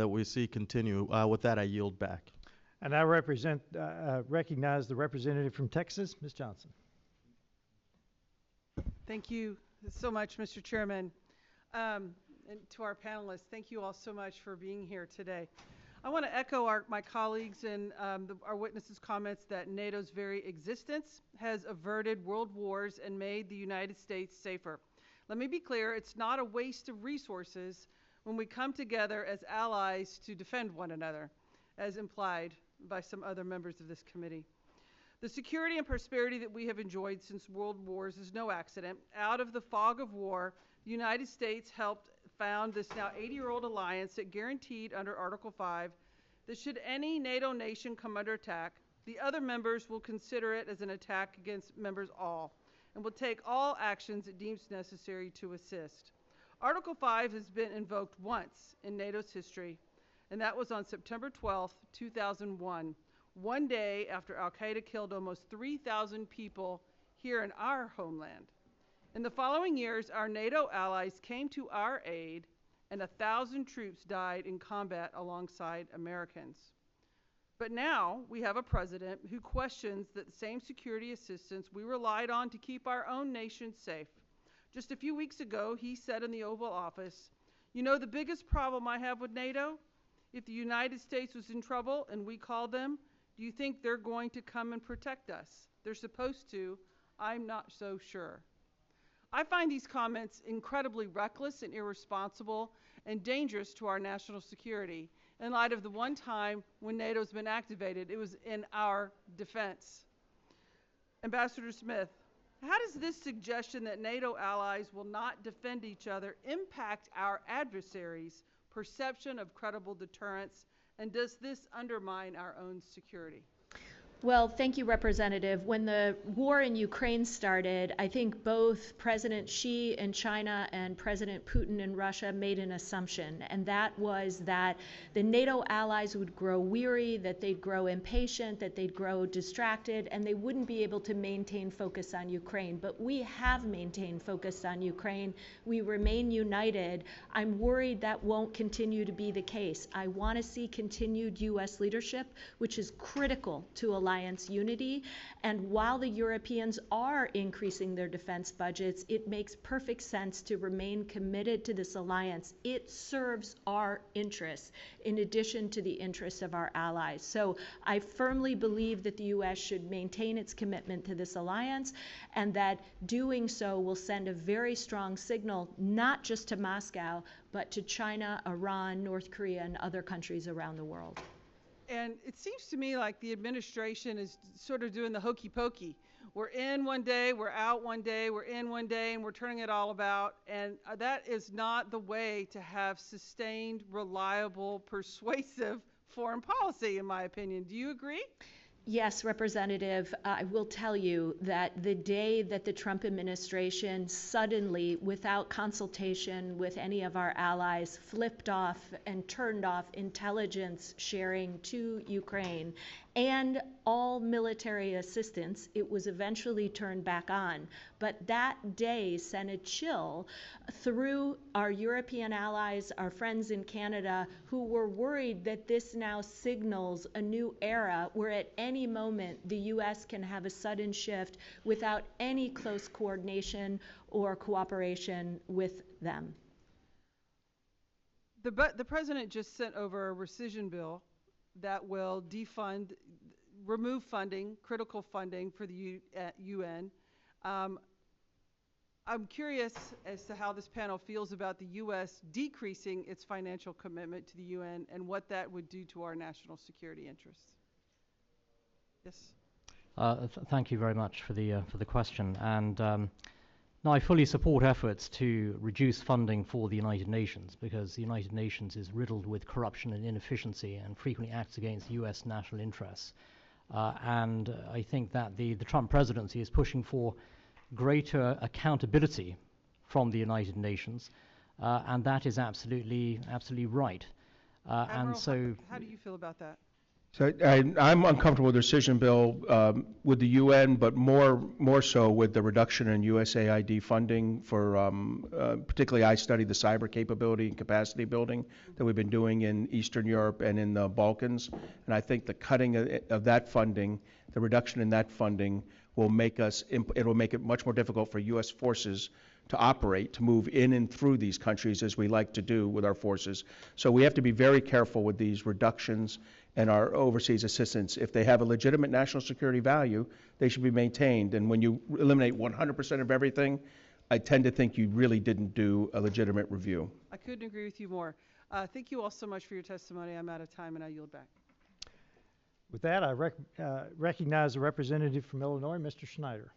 that we see continue. With that, I yield back. And I recognize the representative from Texas, Ms. Johnson. Thank you so much, Mr. Chairman. And to our panelists, thank you all so much for being here today. I want to echo my colleagues and our witnesses' comments that NATO's very existence has averted world wars and made the United States safer. Let me be clear, it's not a waste of resources when we come together as allies to defend one another, as implied by some other members of this committee. The security and prosperity that we have enjoyed since world wars is no accident. Out of the fog of war, the United States helped found this now 80-year-old alliance that guaranteed under Article 5 that should any NATO nation come under attack, the other members will consider it as an attack against members all and will take all actions it deems necessary to assist. Article 5 has been invoked once in NATO's history, and that was on September 12, 2001, one day after al-Qaeda killed almost 3,000 people here in our homeland. In the following years, our NATO allies came to our aid, and 1,000 troops died in combat alongside Americans. But now we have a president who questions that same security assistance we relied on to keep our own nation safe. Just a few weeks ago, he said in the Oval Office, "You know the biggest problem I have with NATO? If the United States was in trouble and we called them, do you think they're going to come and protect us? They're supposed to. I'm not so sure." I find these comments incredibly reckless and irresponsible and dangerous to our national security in light of the one time when NATO's been activated, it was in our defense. Ambassador Smith, how does this suggestion that NATO allies will not defend each other impact our adversaries' perception of credible deterrence, and does this undermine our own security? Well, thank you, Representative. When the war in Ukraine started, I think both President Xi in China and President Putin in Russia made an assumption, and that was that the NATO allies would grow weary, that they'd grow impatient, that they'd grow distracted, and they wouldn't be able to maintain focus on Ukraine. But we have maintained focus on Ukraine. We remain united. I'm worried that won't continue to be the case. I want to see continued U.S. leadership, which is critical to alliance unity, and while the Europeans are increasing their defense budgets, it makes perfect sense to remain committed to this alliance. It serves our interests in addition to the interests of our allies. So I firmly believe that the U.S. should maintain its commitment to this alliance, and that doing so will send a very strong signal, not just to Moscow, but to China, Iran, North Korea, and other countries around the world. And it seems to me like the administration is sort of doing the hokey pokey. We're in one day, we're out one day, we're in one day, and we're turning it all about. And that is not the way to have sustained, reliable, persuasive foreign policy, in my opinion. Do you agree? Yes, Representative, I will tell you that the day that the Trump administration suddenly, without consultation with any of our allies, flipped off and turned off intelligence sharing to Ukraine and all military assistance, it was eventually turned back on. But that day sent a chill through our European allies, our friends in Canada, who were worried that this now signals a new era where at any moment the U.S. can have a sudden shift without any close coordination or cooperation with them. The president just sent over a rescission bill that will remove funding, critical funding for the UN. I'm curious as to how this panel feels about the U.S. decreasing its financial commitment to the UN and what that would do to our national security interests. Yes. Thank you very much for the question. And now I fully support efforts to reduce funding for the United Nations, because the United Nations is riddled with corruption and inefficiency and frequently acts against U.S. national interests. And I think that the Trump presidency is pushing for greater accountability from the United Nations, and that is absolutely right. Admiral, how do you feel about that? So I'm uncomfortable with the decision, Bill, with the UN, but more so with the reduction in USAID funding for, particularly I studied the cyber capability and capacity building that we've been doing in Eastern Europe and in the Balkans. And I think the cutting of that funding, the reduction in that funding will make it'll make it much more difficult for U.S. forces to operate, to move in and through these countries as we like to do with our forces. So we have to be very careful with these reductions and our overseas assistance. If they have a legitimate national security value, they should be maintained. And when you eliminate 100% of everything, I tend to think you really didn't do a legitimate review. I couldn't agree with you more. Thank you all so much for your testimony. I'm out of time, and I yield back. With that, I recognize the representative from Illinois, Mr. Schneider.